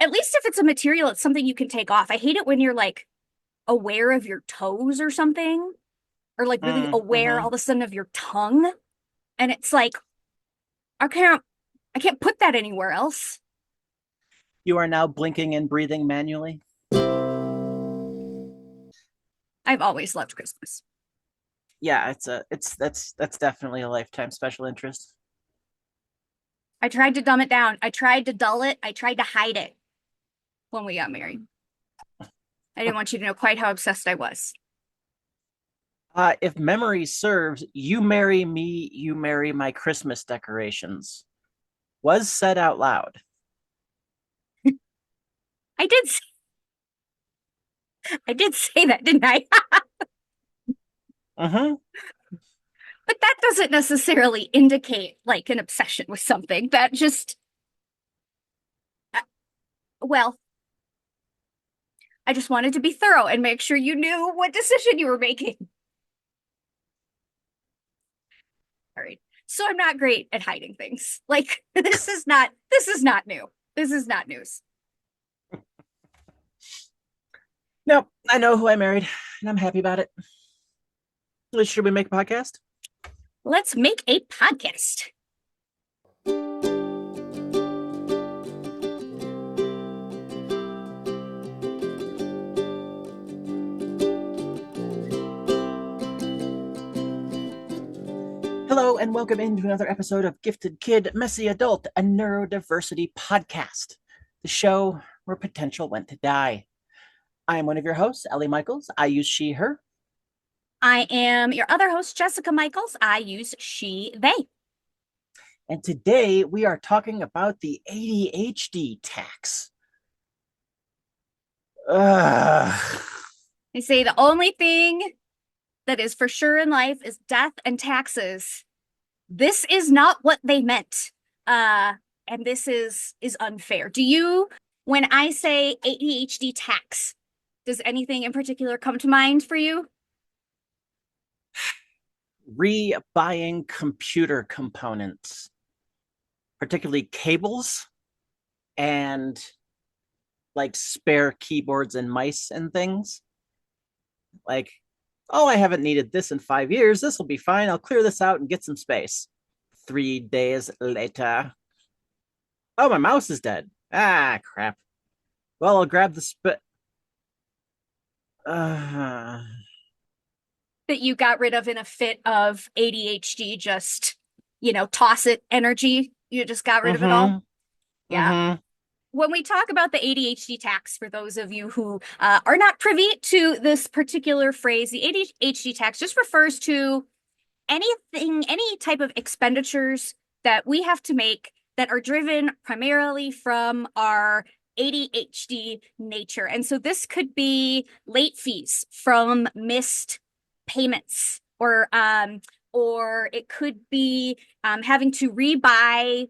At least if it's a material, it's something you can take off. I hate it when you're like aware of your toes or something, or like really aware all Mm-hmm. of a sudden of your tongue. And it's like, I can't, I can't put that anywhere else. You are now blinking and breathing manually. I've always loved Christmas. Yeah, that's definitely a lifetime special interest. I tried to dumb it down. I tried to dull it. I tried to hide it when we got married. I didn't want you to know quite how obsessed I was. If memory serves, you marry me, you marry my Christmas decorations. Was said out loud. I did I did say that, didn't I? Mm-hmm. But that doesn't necessarily indicate like an obsession with something. That just uh, well, I just wanted to be thorough and make sure you knew what decision you were making. All right. So I'm not great at hiding things. Like this is not new. This is not news. Nope, I know who I married, and I'm happy about it. Should we make a podcast? Let's make a podcast. Hello, and welcome into another episode of Gifted Kid, Messy Adult, a neurodiversity podcast, the show where potential went to die. I am one of your hosts, Ellie Michaels. I use she, her. I am your other host, Jessica Michaels. I use she, they. And today we are talking about the ADHD tax. Ugh. They say the only thing that is for sure in life is death and taxes. This is not what they meant. Uh, and this is unfair. Do you, when I say ADHD tax, does anything in particular come to mind for you? Rebuying computer components, particularly cables and like spare keyboards and mice and things. Like, oh, I haven't needed this in 5 years. This will be fine. I'll clear this out and get some space. 3 days later, oh, my mouse is dead. Ah, crap. Well, I'll grab the uh, That you got rid of in a fit of ADHD, just, toss it energy. You just got rid of it all. mm-hmm, Yeah. mm-hmm. When we talk about the ADHD tax, for those of you who are not privy to this particular phrase, the ADHD tax just refers to anything, any type of expenditures that we have to make that are driven primarily from our ADHD nature. And so this could be late fees from missed payments, or it could be having to rebuy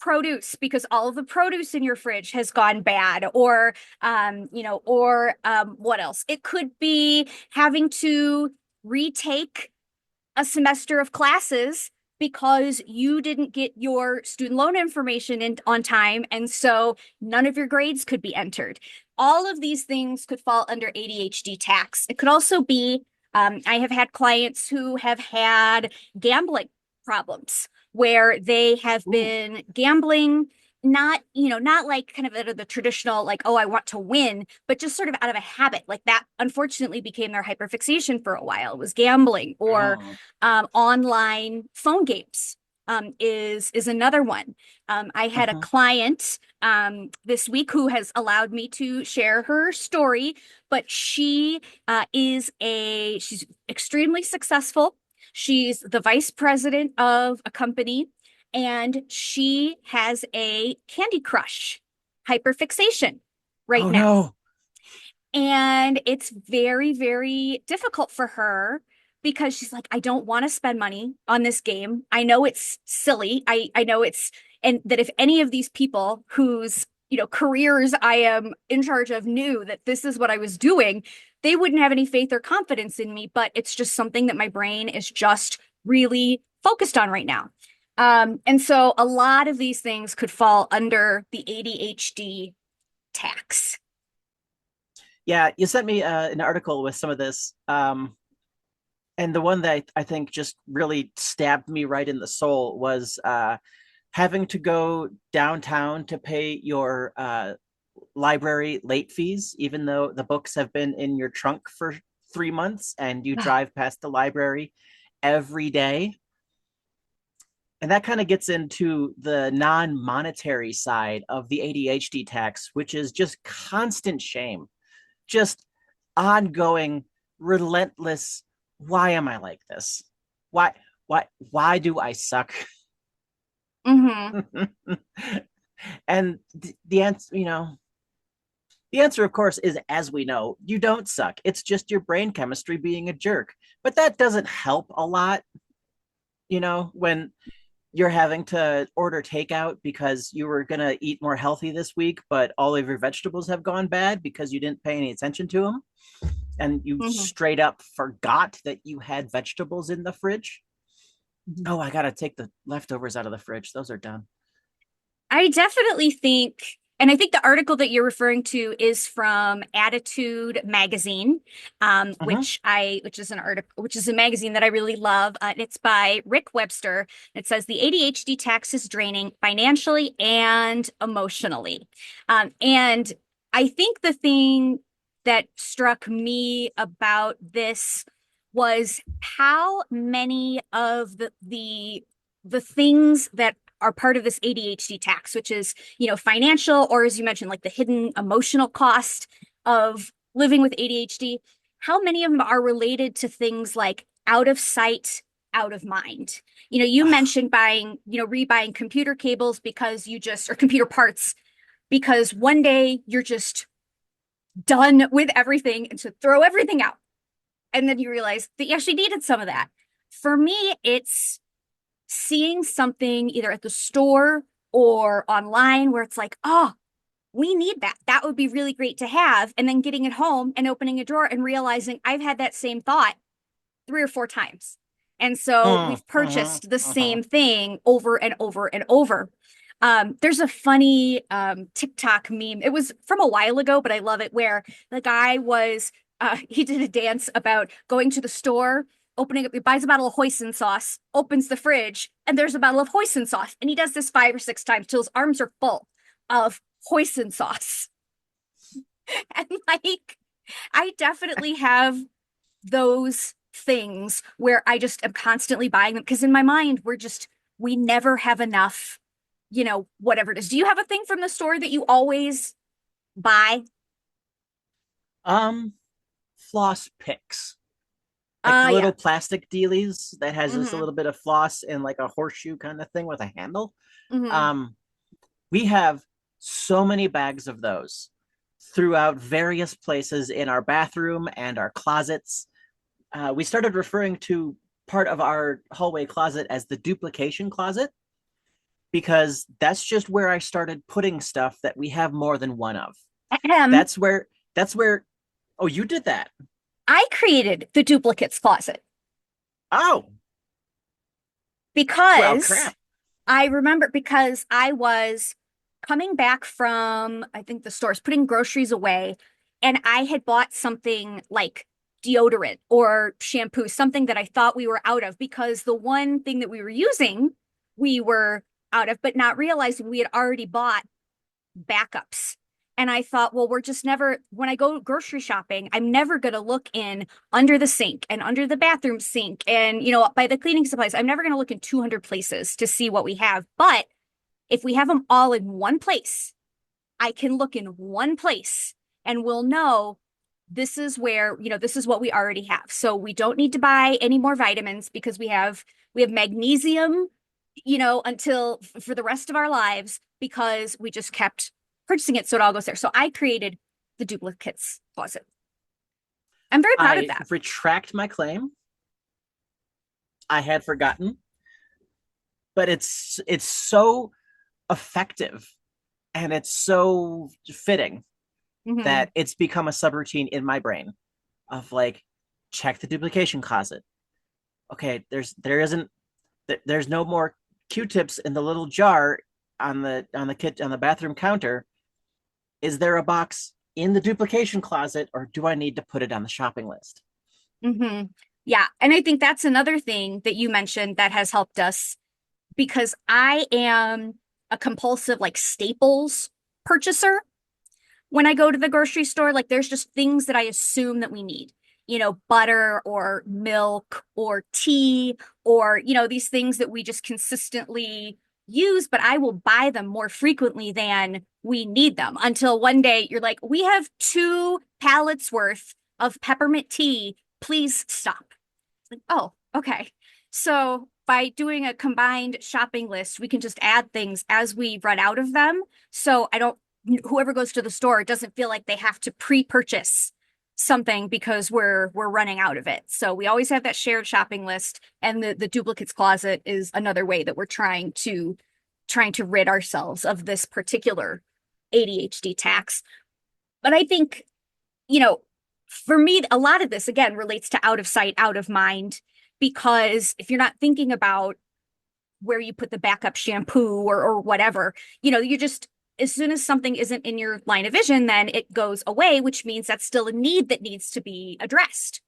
produce because all of the produce in your fridge has gone bad, or what else? It could be having to retake a semester of classes because you didn't get your student loan information in on time, and so none of your grades could be entered. All of these things could fall under ADHD tax. It could also be, I have had clients who have had gambling problems where they have Ooh, been gambling, not like kind of out of the traditional, like, oh, I want to win, but just sort of out of a habit. Like that unfortunately became their hyperfixation for a while. It was gambling, or oh, online phone games is another one. I had a uh-huh. client this week who has allowed me to share her story, but she's extremely successful. She's the vice president of a company, and she has a Candy Crush hyperfixation right Oh now. no. And it's very, very difficult for her because she's like, I don't want to spend money on this game. I know it's silly. I know and that if any of these people whose, careers I am in charge of knew that this is what I was doing, they wouldn't have any faith or confidence in me. But it's just something that my brain is just really focused on right now. And so a lot of these things could fall under the ADHD tax. Yeah, you sent me an article with some of this. And the one that I think just really stabbed me right in the soul was having to go downtown to pay your library late fees, even though the books have been in your trunk for 3 months and you drive past the library every day. And that kind of gets into the non-monetary side of the ADHD tax, which is just constant shame, just ongoing, relentless. Why am I like this? Why do I suck? Mm-hmm. And the answer, the answer, of course, is as we know, you don't suck. It's just your brain chemistry being a jerk. But that doesn't help a lot, when you're having to order takeout because you were going to eat more healthy this week, but all of your vegetables have gone bad because you didn't pay any attention to them. And you Mm-hmm. straight up forgot that you had vegetables in the fridge. Mm-hmm. Oh, I got to take the leftovers out of the fridge. Those are done. I definitely think, and I think the article that you're referring to is from Attitude Magazine, Mm-hmm. which is an article, which is a magazine that I really love. It's by Rick Webster. It says the ADHD tax is draining financially and emotionally. And I think the thing that struck me about this was how many of the things that are part of this ADHD tax, which is, financial, or as you mentioned, like the hidden emotional cost of living with ADHD, how many of them are related to things like out of sight, out of mind? You mentioned buying, rebuying computer cables because or computer parts, because one day you're just done with everything and to throw everything out. And then you realize that you actually needed some of that. For me, it's seeing something either at the store or online where it's like, oh, we need that. That would be really great to have. And then getting it home and opening a drawer and realizing I've had that same thought 3 or 4 times. And so Mm, we've mm-hmm, purchased the mm-hmm. same thing over and over and over. There's a funny TikTok meme. It was from a while ago, but I love it, where the guy he did a dance about going to the store, opening up, he buys a bottle of hoisin sauce, opens the fridge, and there's a bottle of hoisin sauce. And he does this 5 or 6 times till his arms are full of hoisin sauce. And like, I definitely have those things where I just am constantly buying them because in my mind, we never have enough, whatever it is. Do you have a thing from the store that you always buy? Um, Floss picks, like the Yeah. little plastic dealies that has just a Mm-hmm. little bit of floss and like a horseshoe kind of thing with a handle. Mm-hmm. Um, we have so many bags of those throughout various places in our bathroom and our closets. We started referring to part of our hallway closet as the duplication closet because that's just where I started putting stuff that we have more than one of. Ahem. That's where that's where oh, you did that. I created the duplicates closet Oh, well, because crap. I remember because I was coming back from, I think, the stores, putting groceries away, and I had bought something like deodorant or shampoo, something that I thought we were out of because the one thing that we were using, we were out of, but not realizing we had already bought backups. And I thought, well, we're just never, when I go grocery shopping, I'm never going to look in under the sink and under the bathroom sink and, by the cleaning supplies. I'm never going to look in 200 places to see what we have. But if we have them all in one place, I can look in one place and we'll know this is where, this is what we already have. So we don't need to buy any more vitamins because we have magnesium, until for the rest of our lives because we just kept purchasing it. So it all goes there. So I created the duplicates closet. I'm very proud of I that. retract my claim. I had forgotten, but it's so effective and it's so fitting Mm-hmm. that it's become a subroutine in my brain of like check the duplication closet. Okay, there's no more Q-tips in the little jar on the bathroom counter. is there a box in the duplication closet or do I need to put it on the shopping list? Hmm. Yeah. And I think that's another thing that you mentioned that has helped us because I am a compulsive, like staples purchaser. When I go to the grocery store, like there's just things that I assume that we need, butter or milk or tea or, these things that we just consistently use, but I will buy them more frequently than we need them until one day you're like, we have 2 pallets worth of peppermint tea. Please stop. Like, oh, okay. So by doing a combined shopping list, we can just add things as we run out of them. So I don't, whoever goes to the store doesn't feel like they have to pre-purchase something because we're running out of it. So we always have that shared shopping list, and the duplicates closet is another way that we're trying to rid ourselves of this particular ADHD tax. But I think, you know, for me, a lot of this again relates to out of sight, out of mind, because if you're not thinking about where you put the backup shampoo or whatever, you just, as soon as something isn't in your line of vision, then it goes away, which means that's still a need that needs to be addressed.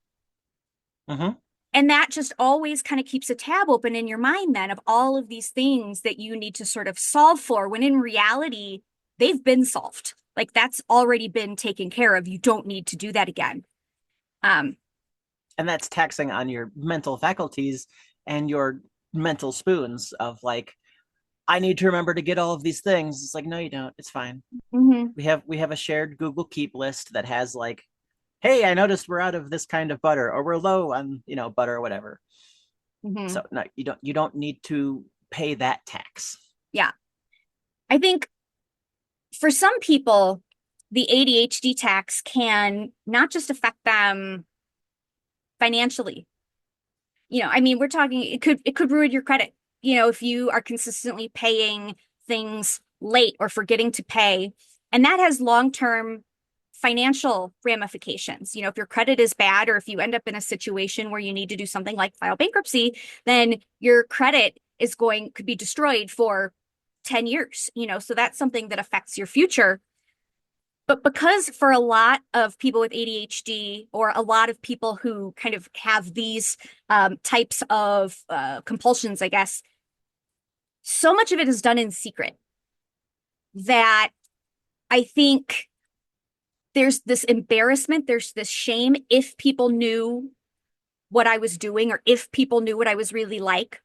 Mm-hmm. And that just always kind of keeps a tab open in your mind then of all of these things that you need to sort of solve for, when in reality, they've been solved. Like that's already been taken care of. You don't need to do that again. Um, And that's taxing on your mental faculties and your mental spoons of like, I need to remember to get all of these things. It's like, no, you don't. It's fine. mhm, We have a shared Google Keep list that has like, hey, I noticed we're out of this kind of butter, or we're low on, butter or whatever. mhm. So no, you don't need to pay that tax. Yeah. I think for some people, the ADHD tax can not just affect them financially. I mean, we're talking it could ruin your credit. If you are consistently paying things late or forgetting to pay, and that has long-term financial ramifications. If your credit is bad or if you end up in a situation where you need to do something like file bankruptcy, then your credit could be destroyed for 10 years. So that's something that affects your future. But because for a lot of people with ADHD or a lot of people who kind of have these types of compulsions, I guess, so much of it is done in secret that I think there's this embarrassment, there's this shame if people knew what I was doing or if people knew what I was really like.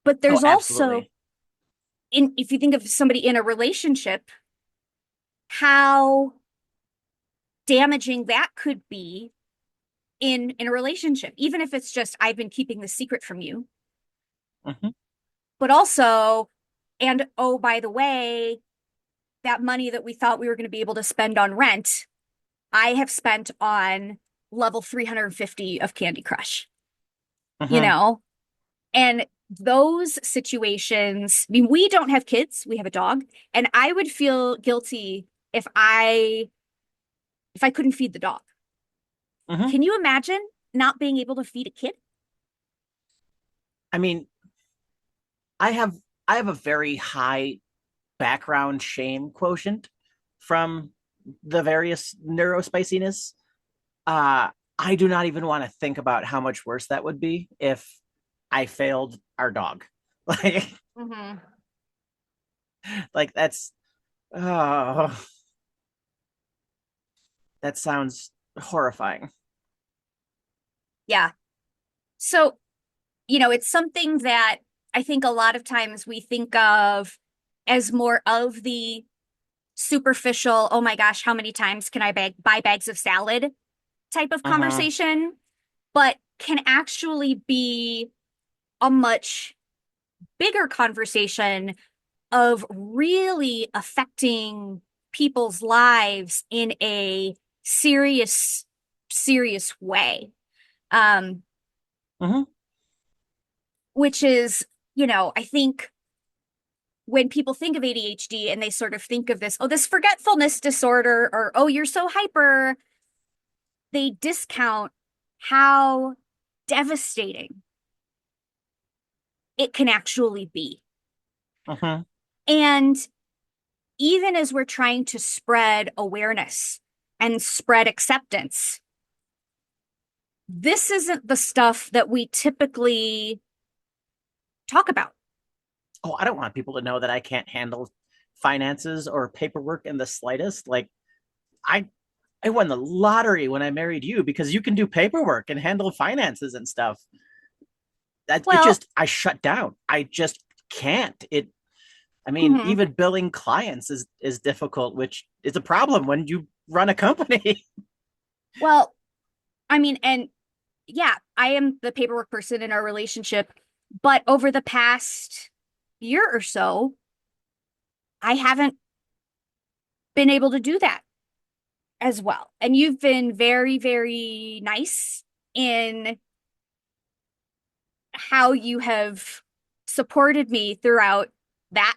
But Oh, there's also, absolutely. if you think of somebody in a relationship, how damaging that could be in a relationship, even if it's just I've been keeping the secret from you. Hmm. But also, and oh, by the way, that money that we thought we were going to be able to spend on rent, I have spent on level 350 of Candy Crush, you Hmm. know? And those situations, I mean, we don't have kids, we have a dog, and I would feel guilty if I couldn't feed the dog. Hmm. Can you imagine not being able to feed a kid? I mean, I have I have a very high background shame quotient from the various neurospiciness. Uh, I do not even want to think about how much worse that would be if I failed our dog. Like, Mm-hmm. like that's oh, that sounds horrifying. Yeah. So, it's something that I think a lot of times we think of as more of the superficial, oh my gosh, how many times can I buy bags of salad type of Uh-huh. conversation, but can actually be a much bigger conversation of really affecting people's lives in a serious, serious way. Um, Hmm. which is, I think when people think of ADHD and they sort of think of this, oh, this forgetfulness disorder, or oh, you're so hyper, they discount how devastating it can actually be. Hmm. And even as we're trying to spread awareness and spread acceptance, this isn't the stuff that we typically talk about. Oh, I don't want people to know that I can't handle finances or paperwork in the slightest. Like I I won the lottery when I married you because you can do paperwork and handle finances and stuff. That it Well, just I shut down. I just can't. I mean, mhm. even billing clients is difficult, which is a problem when you run a company. Well, I mean, and yeah, I am the paperwork person in our relationship, but over the past year or so, I haven't been able to do that as well. And you've been very, very nice in how you have supported me throughout that.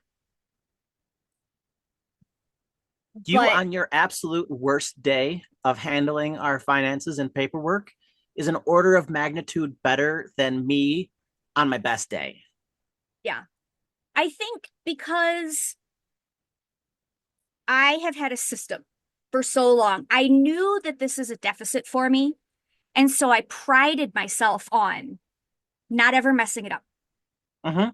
You But on your absolute worst day of handling our finances and paperwork is an order of magnitude better than me on my best day. yeah, I think because I have had a system for so long, I knew that this is a deficit for me. And so I prided myself on not ever messing it up. Mm-hmm.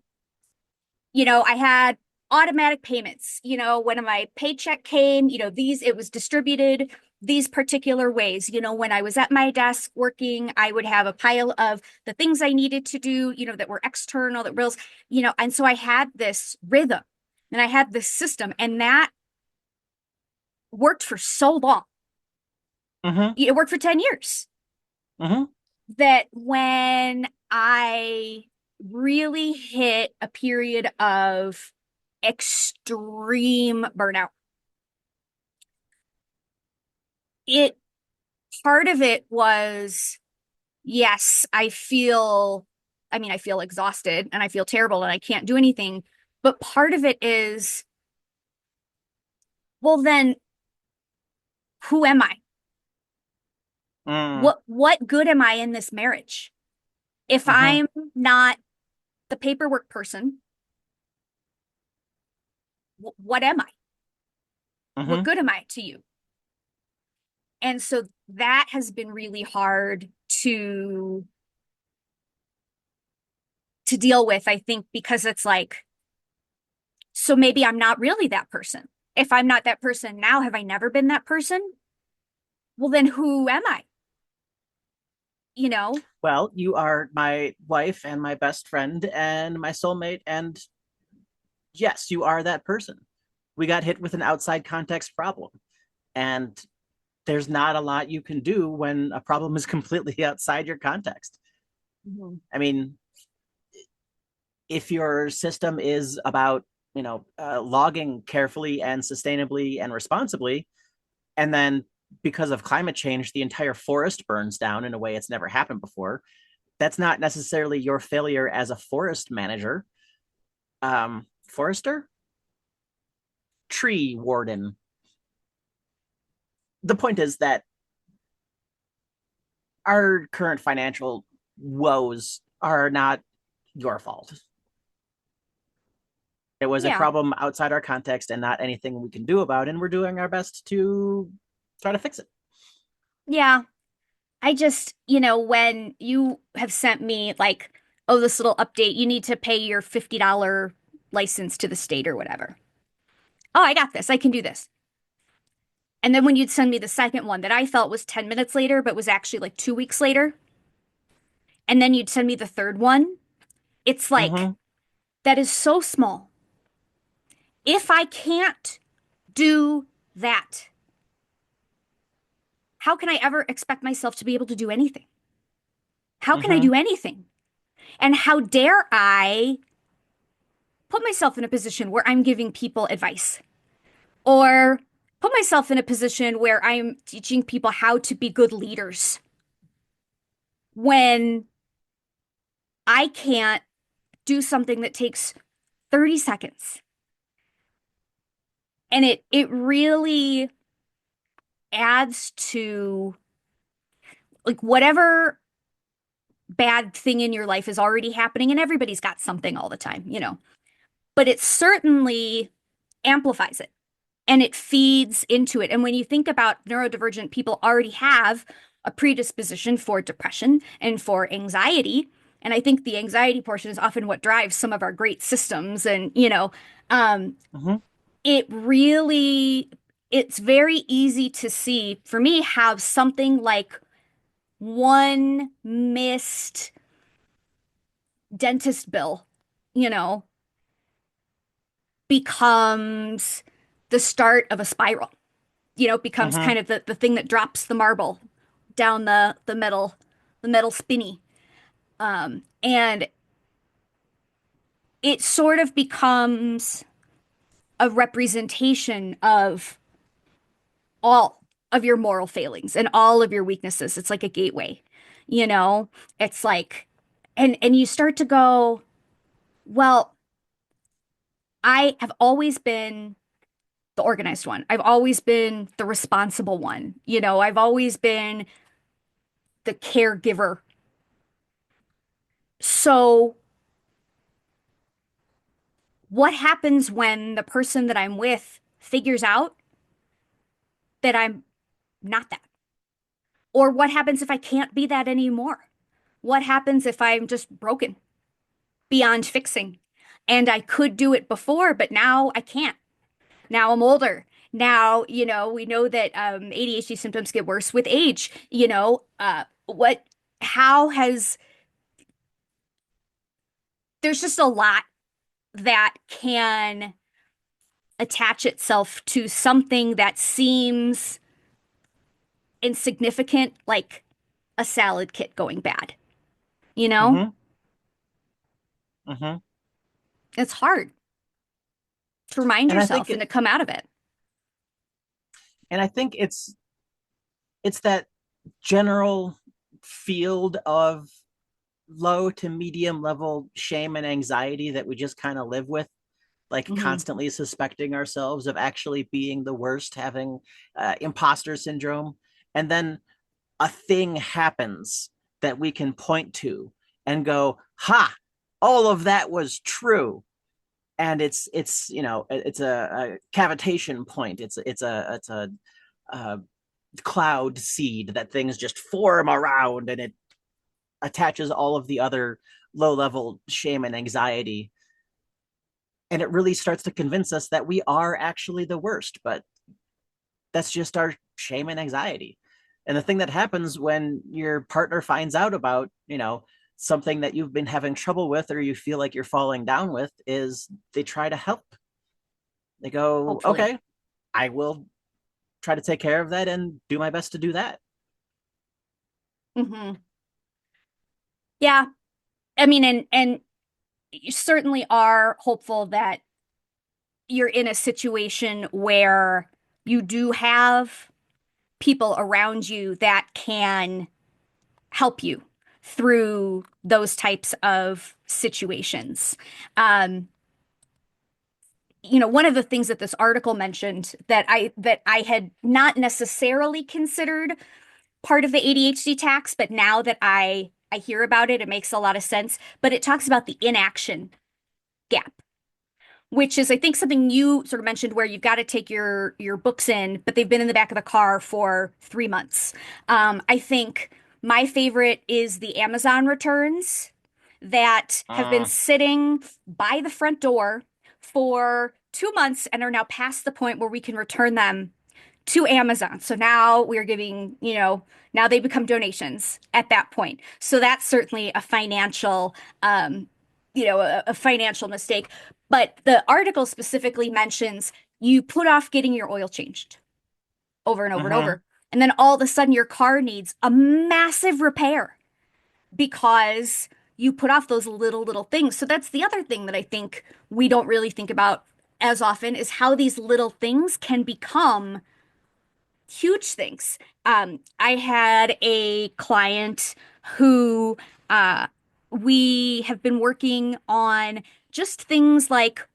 I had automatic payments. When my paycheck came, it was distributed these particular ways. When I was at my desk working, I would have a pile of the things I needed to do, that were external, that bills, and so I had this rhythm and I had this system, and that worked for so long. Mm-hmm. It worked for 10 years. Mm-hmm. That when I really hit a period of extreme burnout, it part of it was, yes, I feel exhausted and I feel terrible and I can't do anything. But part of it is, well, then who am I? Mm. What good am I in this marriage? If Mm-hmm. I'm not the paperwork person, what am I? What Mm-hmm. good am I to you? And so that has been really hard to deal with, I think, because it's like, so maybe I'm not really that person. If I'm not that person now, have I never been that person? Well, then who am I? You know? Well, you are my wife and my best friend and my soulmate, and yes, you are that person. We got hit with an outside context problem, and there's not a lot you can do when a problem is completely outside your context. Mhm. I mean, if your system is about logging carefully and sustainably and responsibly, and then because of climate change the entire forest burns down in a way it's never happened before, that's not necessarily your failure as a forest manager, forester, tree warden. The point is that our current financial woes are not your fault. It was a Yeah. problem outside our context and not anything we can do about it, and we're doing our best to try to fix it. Yeah. I just, when you have sent me like, oh, this little update, you need to pay your $50 license to the state or whatever. Oh, I got this. I can do this. And then when you'd send me the second one that I felt was 10 minutes later, but was actually like 2 weeks later, and then you'd send me the third one, it's like, Mm-hmm. that is so small. If I can't do that, how can I ever expect myself to be able to do anything? How can I Mm-hmm. do anything? And how dare I put myself in a position where I'm giving people advice or put myself in a position where I'm teaching people how to be good leaders when I can't do something that takes 30 seconds. And it really adds to like whatever bad thing in your life is already happening, and everybody's got something all the time, but it certainly amplifies it. and it feeds into it. And when you think about neurodivergent people already have a predisposition for depression and for anxiety. And I think the anxiety portion is often what drives some of our great systems. And, um, Hmm. it really, it's very easy to see for me how something like one missed dentist bill, you know, becomes the start of a spiral, becomes Hmm. kind of the thing that drops the marble down the metal spinny. And it sort of becomes a representation of all of your moral failings and all of your weaknesses. It's like a gateway, you know? It's like, and you start to go, well, I have always been the organized one. I've always been the responsible one. I've always been the caregiver. So what happens when the person that I'm with figures out that I'm not that? Or what happens if I can't be that anymore? What happens if I'm just broken beyond fixing? And I could do it before, but now I can't. Now I'm older. Now, we know that ADHD symptoms get worse with age. How has, there's just a lot that can attach itself to something that seems insignificant, like a salad kit going bad. You know, Hmm. Hmm. it's hard to remind And I think yourself and it, to come out of it. and I think it's that general field of low to medium level shame and anxiety that we just kind of live with, like Hmm. constantly suspecting ourselves of actually being the worst, having imposter syndrome. And then a thing happens that we can point to and go, ha, all of that was true. And it's a cavitation point. It's a cloud seed that things just form around, and it attaches all of the other low level shame and anxiety, and it really starts to convince us that we are actually the worst, but that's just our shame and anxiety. And the thing that happens when your partner finds out about, something that you've been having trouble with or you feel like you're falling down with is they try to help. They go, Hopefully. okay, I will try to take care of that and do my best to do that. Hmm. Yeah. I mean, and you certainly are hopeful that you're in a situation where you do have people around you that can help you through those types of situations. Um, one of the things that this article mentioned that I had not necessarily considered part of the ADHD tax, but now that I hear about it, it makes a lot of sense. But it talks about the inaction gap, which is I think something you sort of mentioned where you've got to take your books in, but they've been in the back of the car for 3 months. I think my favorite is the Amazon returns that have been Uh, sitting by the front door for 2 months and are now past the point where we can return them to Amazon. So now we're giving, now they become donations at that point. So that's certainly a financial, a financial mistake. But the article specifically mentions you put off getting your oil changed over and over and mm-hmm, over. And then all of a sudden your car needs a massive repair because you put off those little things. So that's the other thing that I think we don't really think about as often is how these little things can become huge things. I had a client who we have been working on just things like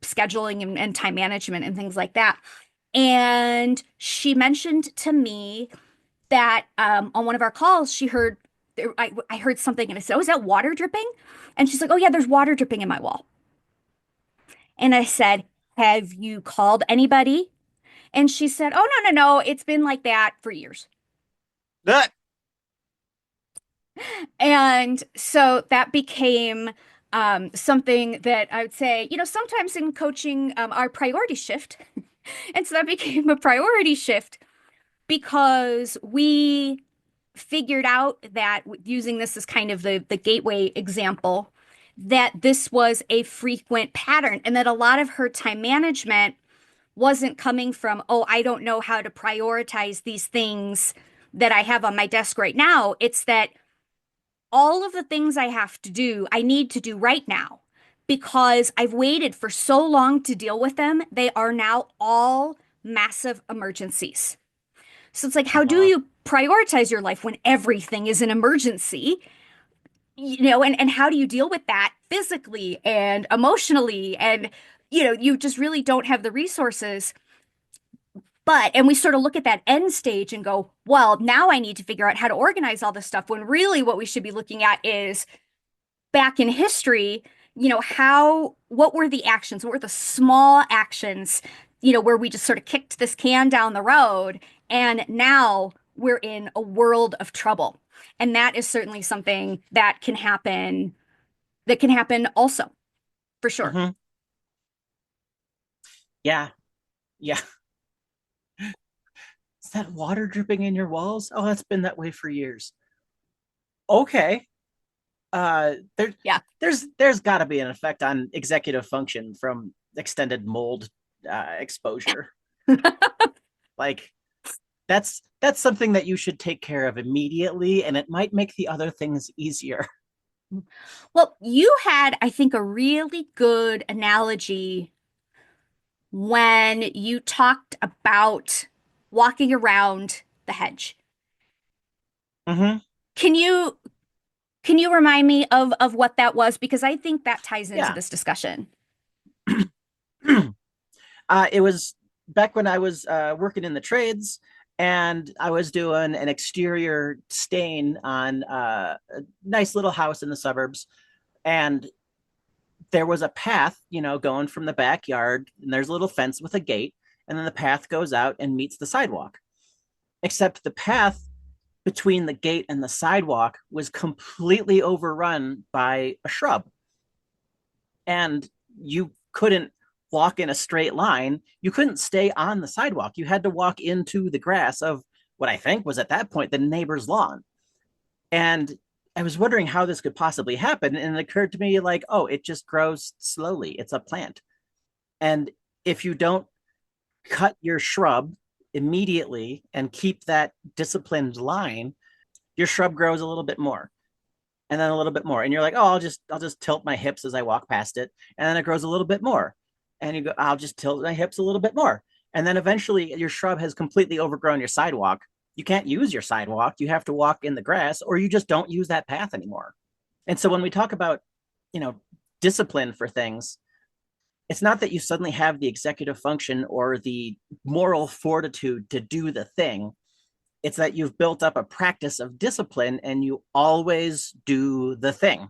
scheduling and time management and things like that. And she mentioned to me that on one of our calls, she heard, I heard something and I said, oh, is that water dripping? And she's like, oh, yeah, there's water dripping in my wall. And I said, have you called anybody? And she said, "Oh, no, no, no. It's been like that for years." That And so that became something that I would say, sometimes in coaching, our priority shift. And so that became a priority shift because we figured out that using this as kind of the gateway example, that this was a frequent pattern and that a lot of her time management wasn't coming from, oh, I don't know how to prioritize these things that I have on my desk right now. It's that all of the things I have to do, I need to do right now because I've waited for so long to deal with them. They are now all massive emergencies. So it's like, how do uh-huh. you prioritize your life when everything is an emergency? And how do you deal with that physically and emotionally? And, you just really don't have the resources. And we sort of look at that end stage and go, well, now I need to figure out how to organize all this stuff when really what we should be looking at is back in history, what were the actions? What were the small actions, where we just sort of kicked this can down the road and now we're in a world of trouble. And that is certainly something that can happen also, for sure. Hmm. Yeah. Yeah. Is that water dripping in your walls? Oh, that's been that way for years. Okay. There, Yeah. there's got to be an effect on executive function from extended mold exposure. Like that's something that you should take care of immediately, and it might make the other things easier. Well, you had, I think, a really good analogy when you talked about walking around the hedge. Hmm. Can you Can you remind me of what that was? Because I think that ties into Yeah. this discussion. It was back when I was working in the trades, and I was doing an exterior stain on a nice little house in the suburbs. And there was a path, going from the backyard, and there's a little fence with a gate, and then the path goes out and meets the sidewalk. Except the path between the gate and the sidewalk was completely overrun by a shrub, and you couldn't walk in a straight line. You couldn't stay on the sidewalk. You had to walk into the grass of what I think was at that point the neighbor's lawn. And I was wondering how this could possibly happen. And it occurred to me like, oh, it just grows slowly. It's a plant. And if you don't cut your shrub immediately and keep that disciplined line, your shrub grows a little bit more and then a little bit more. And you're like, oh, I'll just tilt my hips as I walk past it. And then it grows a little bit more. And you go, I'll just tilt my hips a little bit more. And then eventually your shrub has completely overgrown your sidewalk. You can't use your sidewalk. You have to walk in the grass, or you just don't use that path anymore. And so when we talk about, you know, discipline for things, it's not that you suddenly have the executive function or the moral fortitude to do the thing. It's that you've built up a practice of discipline and you always do the thing.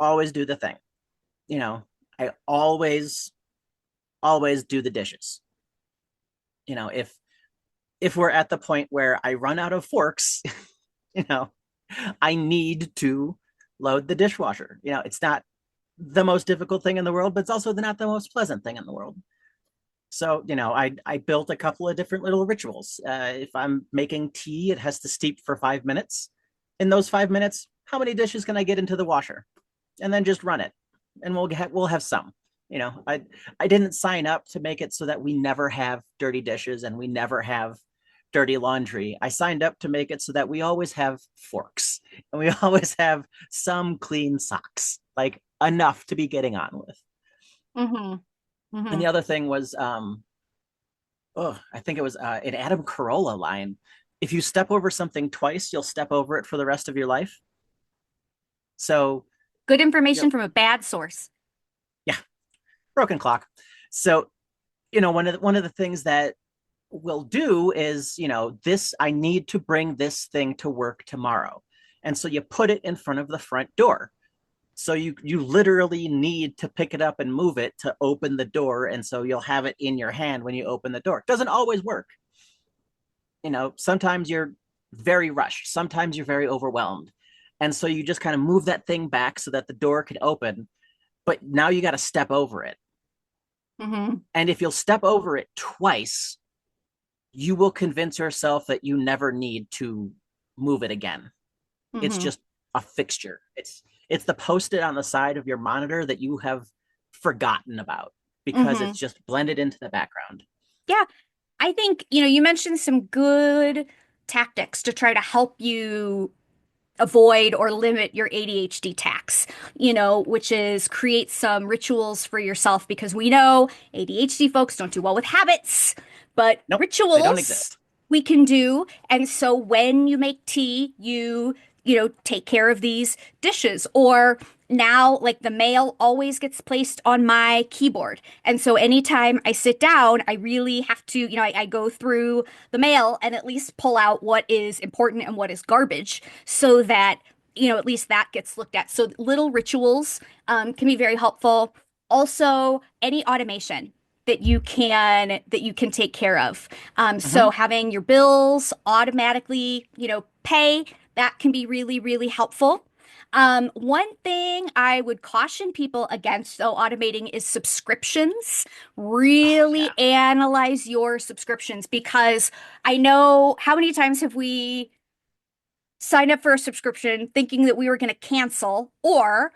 Always do the thing. You know, I always do the dishes. If we're at the point where I run out of forks, you know, I need to load the dishwasher. It's not the most difficult thing in the world, but it's also not the most pleasant thing in the world. So, I built a couple of different little rituals. If I'm making tea, it has to steep for 5 minutes. In those 5 minutes, how many dishes can I get into the washer? And then just run it, and we'll have some. I didn't sign up to make it so that we never have dirty dishes and we never have dirty laundry. I signed up to make it so that we always have forks and we always have some clean socks, like enough to be getting on with. Mm-hmm. And Mm-hmm. the other thing was, I think it was an Adam Carolla line. If you step over something twice, you'll step over it for the rest of your life. So, Good you know, information from a bad source. yeah, broken clock. So, one of the things that we'll do is, this, I need to bring this thing to work tomorrow. And so you put it in front of the front door. So you literally need to pick it up and move it to open the door, and so you'll have it in your hand when you open the door. It doesn't always work. Sometimes you're very rushed, sometimes you're very overwhelmed. And so you just kind of move that thing back so that the door can open, but now you got to step over it. Hmm. And if you'll step over it twice, you will convince yourself that you never need to move it again. It's Hmm. just a fixture. It's the post-it on the side of your monitor that you have forgotten about because Hmm. it's just blended into the background. Yeah, I think, you mentioned some good tactics to try to help you avoid or limit your ADHD tax, which is create some rituals for yourself because we know ADHD folks don't do well with habits, but Nope, they don't rituals exist. we can do. And so when you make tea, you take care of these dishes. Or now, like the mail always gets placed on my keyboard. And so anytime I sit down, I really have to, I go through the mail and at least pull out what is important and what is garbage so that, at least that gets looked at. So little rituals can be very helpful. Also, any automation that you can take care of. So Mm-hmm. having your bills automatically, pay, that can be really, really helpful. One thing I would caution people against, though, automating is subscriptions. Oh Really yeah. analyze your subscriptions because I know how many times have we signed up for a subscription thinking that we were going to cancel, or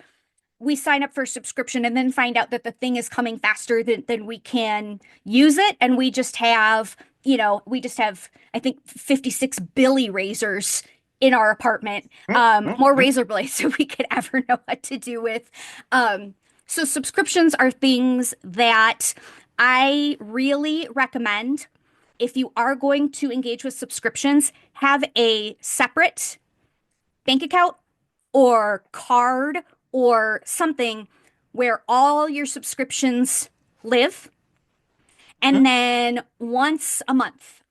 we sign up for a subscription and then find out that the thing is coming faster than we can use it. And we just have, I think, 56 Billy razors in our apartment, more Mm-hmm. razor blades than we could ever know what to do with. So subscriptions are things that I really recommend. If you are going to engage with subscriptions, have a separate bank account or card or something where all your subscriptions live. And then once a month,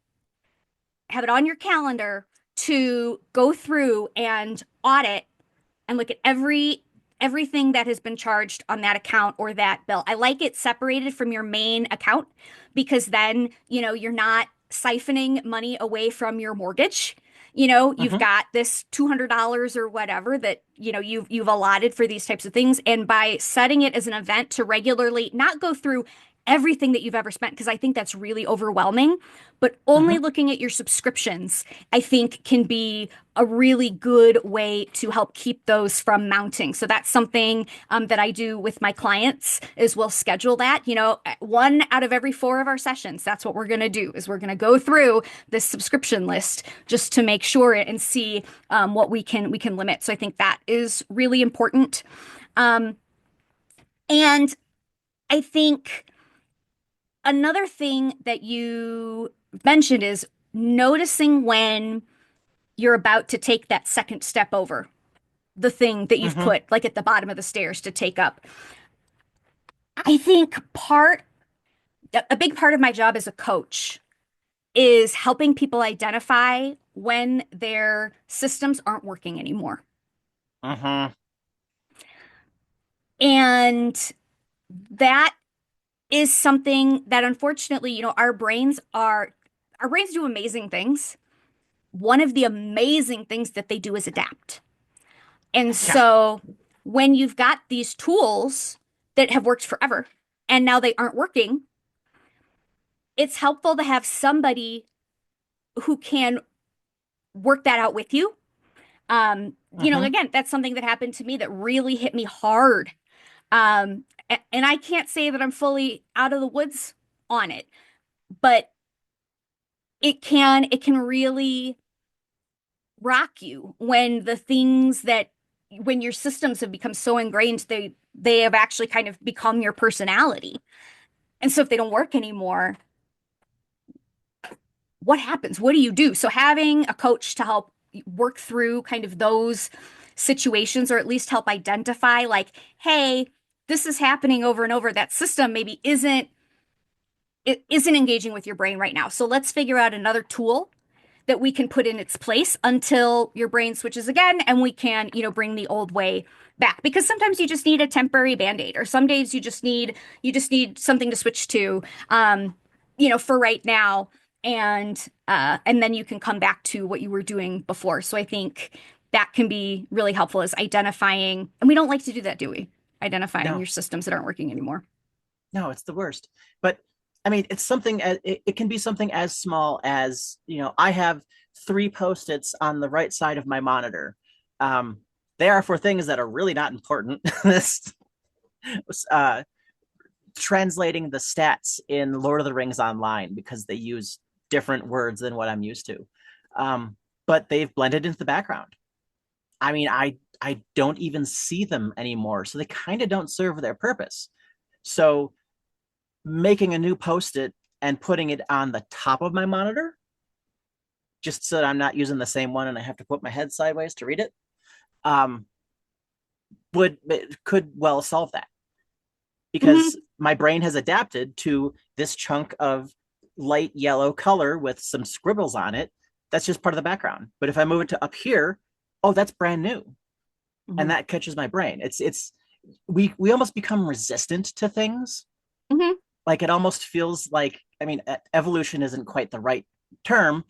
have it on your calendar to go through and audit and look at everything that has been charged on that account or that bill. I like it separated from your main account because then, you're not siphoning money away from your mortgage. You've Mm-hmm. got this $200 or whatever that, you've allotted for these types of things. And by setting it as an event to regularly not go through everything that you've ever spent, because I think that's really overwhelming, but only Mm-hmm. looking at your subscriptions, I think can be a really good way to help keep those from mounting. So that's something that I do with my clients is we'll schedule that, one out of every four of our sessions. That's what we're going to do is we're going to go through this subscription list just to make sure and see what we can limit. So I think that is really important. Um, and I think another thing that you mentioned is noticing when you're about to take that second step over the thing that you've Mm-hmm. put like at the bottom of the stairs to take up. I think a big part of my job as a coach is helping people identify when their systems aren't working anymore. Mm-hmm. And that is something that unfortunately, our brains do amazing things. One of the amazing things that they do is adapt. And Yeah. so when you've got these tools that have worked forever and now they aren't working, it's helpful to have somebody who can work that out with you. Mm-hmm. Again, that's something that happened to me that really hit me hard. And I can't say that I'm fully out of the woods on it, but it can really rock you when your systems have become so ingrained they have actually kind of become your personality. And so if they don't work anymore, what happens? What do you do? So having a coach to help work through kind of those situations or at least help identify like, hey, this is happening over and over. That system maybe isn't engaging with your brain right now. So let's figure out another tool that we can put in its place until your brain switches again and we can, bring the old way back because sometimes you just need a temporary band-aid or some days you just need something to switch to for right now and then you can come back to what you were doing before. So I think that can be really helpful is identifying, and we don't like to do that, do we? Identifying No, your systems that aren't working anymore. no, it's the worst. But I mean, it's something it can be something as small as, I have three post-its on the right side of my monitor. Um, they are for things that are really not important. This uh, translating the stats in Lord of the Rings Online because they use different words than what I'm used to. But they've blended into the background. I mean, I don't even see them anymore, so they kind of don't serve their purpose. So making a new post-it and putting it on the top of my monitor, just so that I'm not using the same one and I have to put my head sideways to read it, um, could well solve that Hmm. because my brain has adapted to this chunk of light yellow color with some scribbles on it. That's just part of the background. But if I move it to up here, oh, that's brand new, and Hmm. that catches my brain. It's we almost become resistant to things. Hmm. Like it almost feels like, I mean, evolution isn't quite the right term.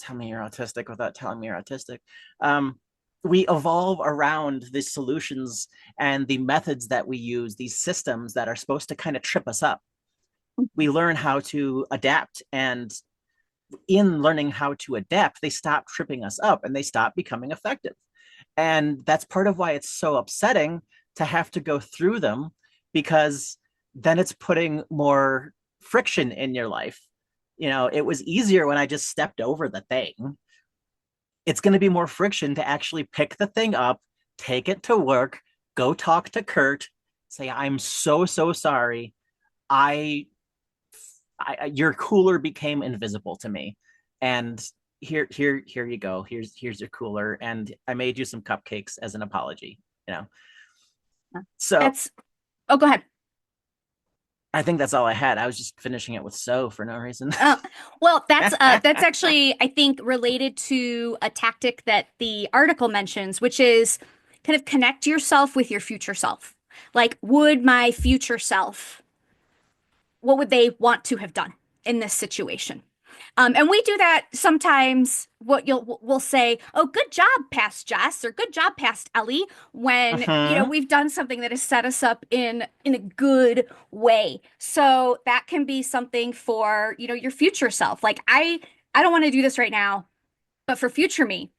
Tell me you're autistic without telling me you're autistic. Um, we evolve around the solutions and the methods that we use, these systems that are supposed to kind of trip us up. We learn how to adapt, and in learning how to adapt, they stop tripping us up and they stop becoming effective. And that's part of why it's so upsetting to have to go through them, because then it's putting more friction in your life. It was easier when I just stepped over the thing. It's going to be more friction to actually pick the thing up, take it to work, go talk to Kurt, say, I'm so, so sorry. I, your cooler became invisible to me. And here you go. Here's your cooler. And I made you some cupcakes as an apology, you know? So That's, oh, go ahead. I think that's all I had. I was just finishing it with so for no reason. Uh, well, that's actually, I think, related to a tactic that the article mentions, which is kind of connect yourself with your future self. Like, would my future self, what would they want to have done in this situation? And we do that sometimes. We'll say, "Oh, good job, past Jess," or "Good job, past Ellie," when Mm-hmm. we've done something that has set us up in a good way. So that can be something for your future self. Like I don't want to do this right now, but for future me,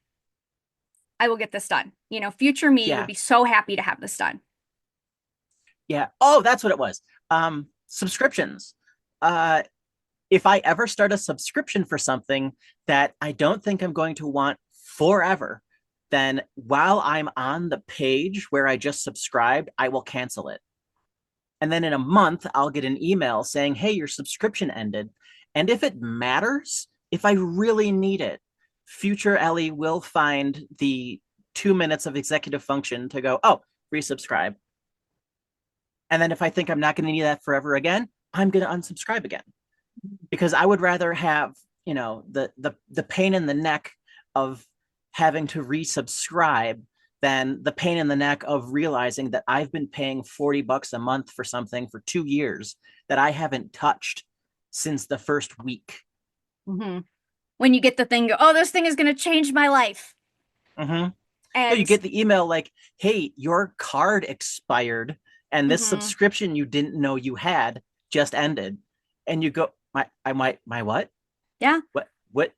I will get this done. Future me would Yeah. be so happy to have this done. Yeah. Oh, that's what it was. Subscriptions. Uh, if I ever start a subscription for something that I don't think I'm going to want forever, then while I'm on the page where I just subscribed, I will cancel it. And then in a month, I'll get an email saying, hey, your subscription ended. And if it matters, if I really need it, future Ellie will find the 2 minutes of executive function to go, oh, resubscribe. And then if I think I'm not going to need that forever again, I'm going to unsubscribe again, because I would rather have, the pain in the neck of having to resubscribe than the pain in the neck of realizing that I've been paying $40 a month for something for 2 years that I haven't touched since the first week. Hmm. When you get the thing, go, oh, this thing is going to change my life. Mm-hmm. Yeah, you And get the email like, hey, your card expired and this mhm. subscription you didn't know you had just ended. And you go, my what? Yeah. What?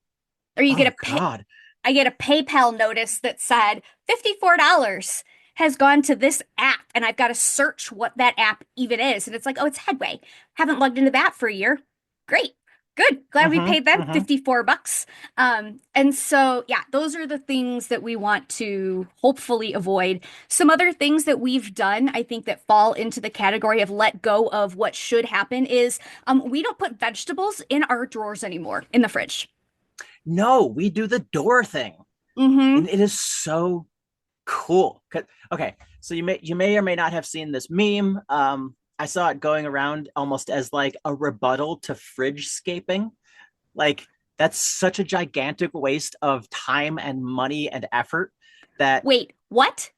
Or you get Oh a pay God. I get a PayPal notice that said $54 has gone to this app, and I've got to search what that app even is. And it's like, oh, it's Headway. Haven't logged into that for a year. Great. Good. Glad we Mm-hmm. paid them Mm-hmm. 54 bucks. And so, yeah, those are the things that we want to hopefully avoid. Some other things that we've done, I think, that fall into the category of let go of what should happen is we don't put vegetables in our drawers anymore in the fridge. No, we do the door thing. Mm-hmm. And it is so cool. Okay, so you may or may not have seen this meme. I saw it going around almost as like a rebuttal to fridge scaping. Like that's such a gigantic waste of time and money and effort that Wait, what?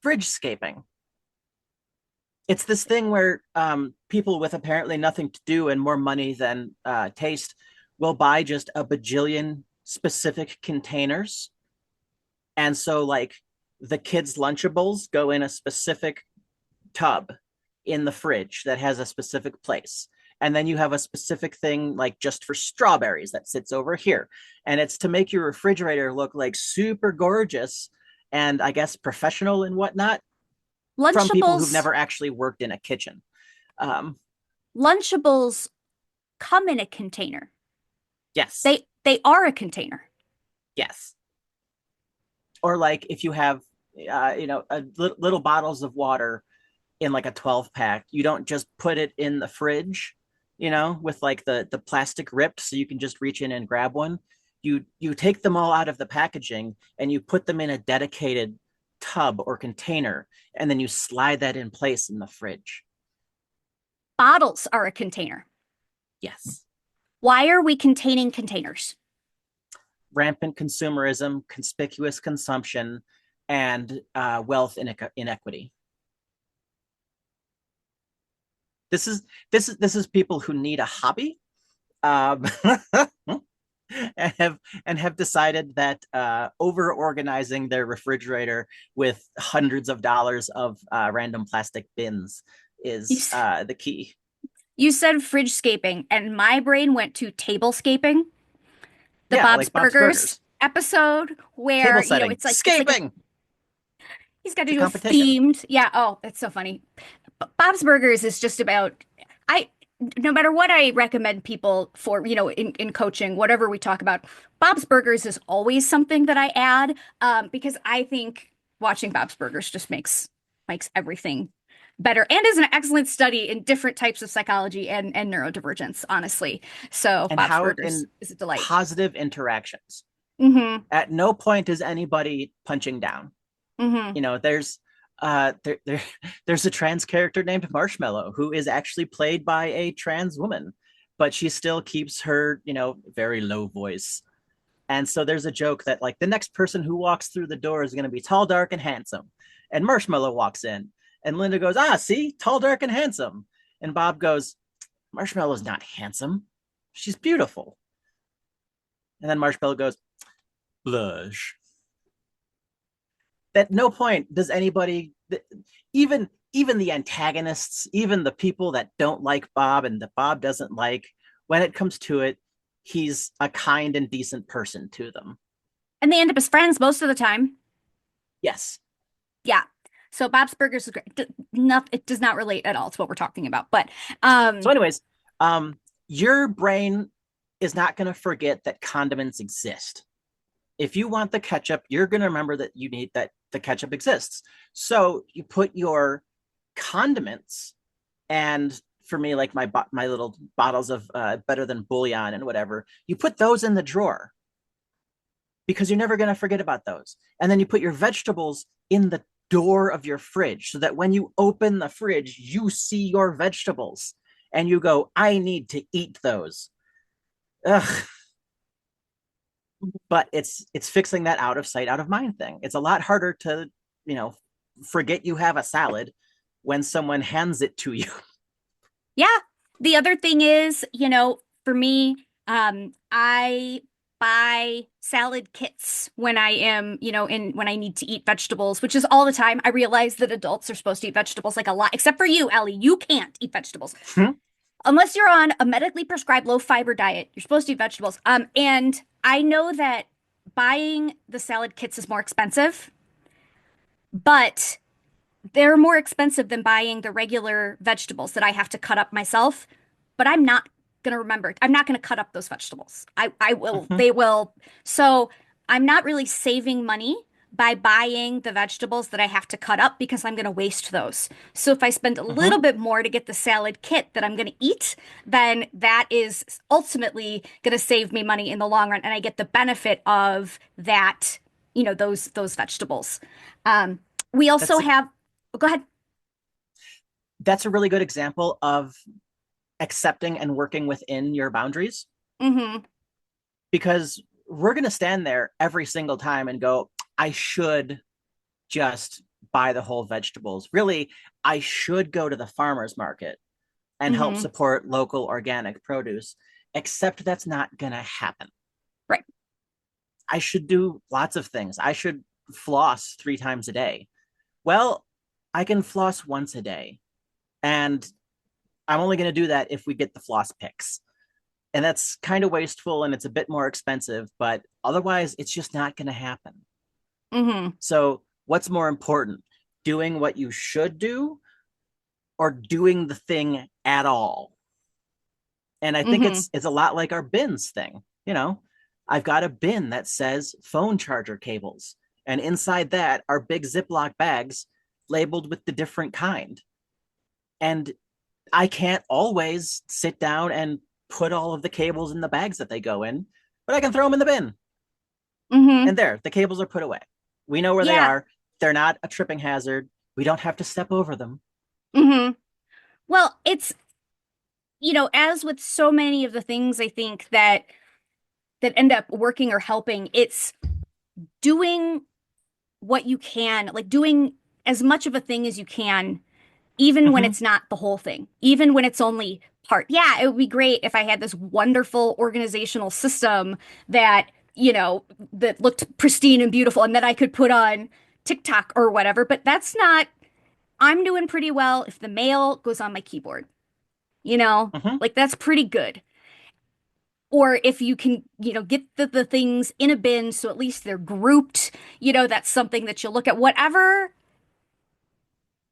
Fridge scaping. It's this thing where people with apparently nothing to do and more money than taste will buy just a bajillion specific containers. And so, like, the kids' Lunchables go in a specific tub in the fridge that has a specific place. And then you have a specific thing, like just for strawberries, that sits over here. And it's to make your refrigerator look like super gorgeous and, I guess, professional and whatnot, from people who've Lunchables, never actually worked in a kitchen. Um, Lunchables come in a container. yes, They are a container. yes. Or like if you have, little bottles of water in like a 12 pack, you don't just put it in the fridge, with like the plastic ripped so you can just reach in and grab one. You take them all out of the packaging and you put them in a dedicated tub or container, and then you slide that in place in the fridge. Bottles are a container. Yes. Why are we containing containers? Rampant consumerism, conspicuous consumption, and wealth inequity. This is people who need a hobby, um, and have decided that over organizing their refrigerator with hundreds of dollars of random plastic bins You, is the key. you said fridge scaping, and my brain went to tablescaping, the Yeah, Bob's like Bob's Burgers Burgers. episode Table where, setting, it's like a scaping. he's got It's to a do a competition. themed. Yeah, oh, it's so funny. Bob's Burgers is just about I no matter what I recommend people for, in coaching, whatever we talk about, Bob's Burgers is always something that I add because I think watching Bob's Burgers just makes everything better and is an excellent study in different types of psychology and neurodivergence, honestly. So And Bob's how Burgers in is a delight. positive interactions. Mm-hmm. At no point is anybody punching down. Mm-hmm. There's there's a trans character named Marshmallow who is actually played by a trans woman, but she still keeps her, very low voice. And so there's a joke that like the next person who walks through the door is going to be tall, dark, and handsome. And Marshmallow walks in, and Linda goes, "Ah, see, tall, dark, and handsome." And Bob goes, "Marshmallow's not handsome. She's beautiful." And then Marshmallow goes, "Blush." At no point does anybody, even the antagonists, even the people that don't like Bob and that Bob doesn't like, when it comes to it, he's a kind and decent person to them. And they end up as friends most of the time. Yes. Yeah. So Bob's Burgers is great. It does not relate at all to what we're talking about. But So, anyways, your brain is not going to forget that condiments exist. If you want the ketchup, you're going to remember that you need that the ketchup exists. So you put your condiments, and for me, like my little bottles of better than bouillon and whatever, you put those in the drawer because you're never going to forget about those. And then you put your vegetables in the door of your fridge so that when you open the fridge, you see your vegetables and you go, "I need to eat those." Ugh. But it's fixing that out of sight, out of mind thing. It's a lot harder to, you know, forget you have a salad when someone hands it to you. yeah, the other thing is, for me, I buy salad kits when I am, when I need to eat vegetables, which is all the time. I realize that adults are supposed to eat vegetables like a lot, except for you, Ellie. You can't eat vegetables unless you're on a medically prescribed low fiber diet. You're supposed to eat vegetables. And I know that buying the salad kits is more expensive, but they're more expensive than buying the regular vegetables that I have to cut up myself. But I'm not gonna remember. I'm not gonna cut up those vegetables. I will, Mhm. they will. So I'm not really saving money by buying the vegetables that I have to cut up because I'm going to waste those. So if I spend a little Mhm. bit more to get the salad kit that I'm going to eat, then that is ultimately going to save me money in the long run, and I get the benefit of that, those vegetables. Um, we also That's a, have, oh, go ahead. that's a really good example of accepting and working within your boundaries, Hmm. because we're going to stand there every single time and go, "I should just buy the whole vegetables. Really, I should go to the farmer's market and help Hmm. support local organic produce, except that's not going to happen. Right. I should do lots of things. I should floss 3 times a day. Well, I can floss once a day. And I'm only going to do that if we get the floss picks. And that's kind of wasteful and it's a bit more expensive, but otherwise, it's just not going to happen. Hmm. So, what's more important? Doing what you should do or doing the thing at all? And I think Hmm. it's a lot like our bins thing. I've got a bin that says phone charger cables, and inside that are big Ziploc bags labeled with the different kind. And I can't always sit down and put all of the cables in the bags that they go in, but I can throw them in the bin. Hmm. And there, the cables are put away. We know where they Yeah. are. They're not a tripping hazard. We don't have to step over them. Hmm. Well, it's, as with so many of the things I think that end up working or helping, it's doing what you can, like doing as much of a thing as you can, even when Mm-hmm. it's not the whole thing, even when it's only part. Yeah, it would be great if I had this wonderful organizational system that, that looked pristine and beautiful and that I could put on TikTok or whatever, but that's not, I'm doing pretty well if the mail goes on my keyboard, you know? Mm-hmm. Like that's pretty good. Or if you can, get the things in a bin so at least they're grouped, that's something that you look at. Whatever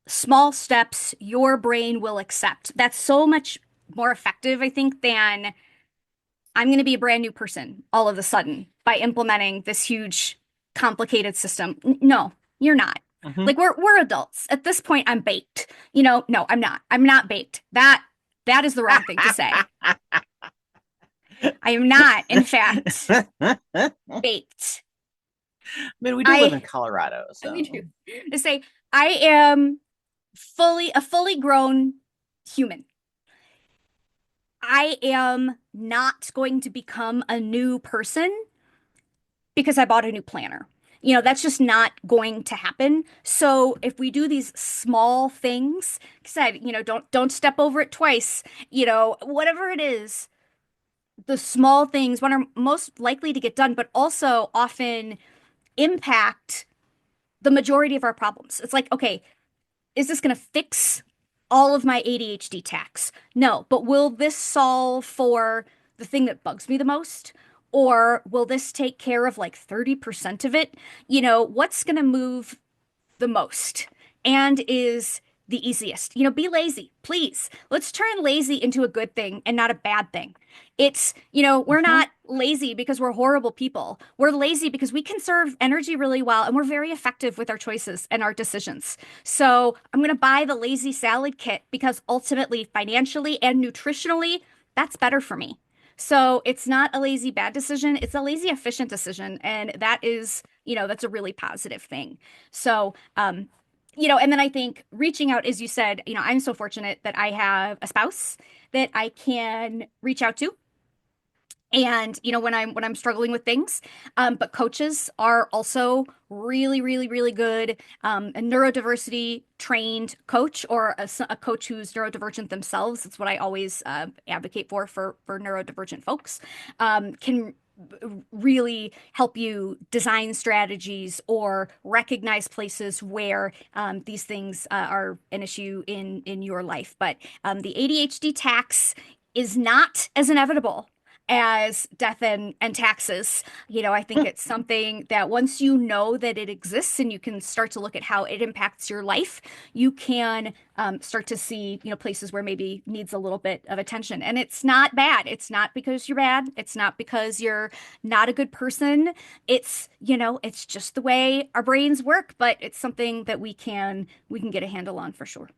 small steps your brain will accept. That's so much more effective, I think, than I'm going to be a brand new person all of a sudden by implementing this huge, complicated system. No, you're not. Mm-hmm. Like we're adults. At this point, I'm baked. No, I'm not. I'm not baked. That is the wrong thing to say. I am not, in fact, I baked. mean, we do live in I Colorado, we do so. to say I am fully grown human. I am not going to become a new person because I bought a new planner. That's just not going to happen. So if we do these small things, like I said, don't step over it twice, whatever it is, the small things, what are most likely to get done, but also often impact the majority of our problems. It's like, okay, is this going to fix all of my ADHD tax? No, but will this solve for the thing that bugs me the most? Or will this take care of like 30% of it? What's going to move the most and is the easiest. Be lazy, please. Let's turn lazy into a good thing and not a bad thing. It's, we're Mhm. not lazy because we're horrible people. We're lazy because we conserve energy really well and we're very effective with our choices and our decisions. So I'm going to buy the lazy salad kit because ultimately, financially and nutritionally, that's better for me. So it's not a lazy bad decision, it's a lazy efficient decision. And that is, that's a really positive thing. So, and then I think reaching out, as you said, I'm so fortunate that I have a spouse that I can reach out to. And when I'm struggling with things, but coaches are also really, really, really good. A neurodiversity trained coach or a coach who's neurodivergent themselves. That's what I always advocate for neurodivergent folks. Can really help you design strategies or recognize places where these things are an issue in your life. But the ADHD tax is not as inevitable as death and taxes. I think it's something that once you know that it exists and you can start to look at how it impacts your life, you can start to see, places where maybe needs a little bit of attention. And it's not bad. It's not because you're bad. It's not because you're not a good person. It's just the way our brains work, but it's something that we can get a handle on for sure.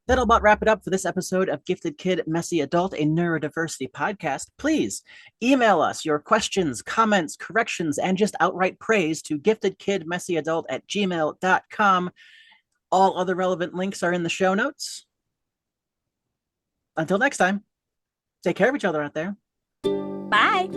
That'll about wrap it up for this episode of Gifted Kid, Messy Adult, a neurodiversity podcast. Please email us your questions, comments, corrections, and just outright praise to giftedkidmessyadult@gmail.com. All other relevant links are in the show notes. Until next time, take care of each other out there. Bye.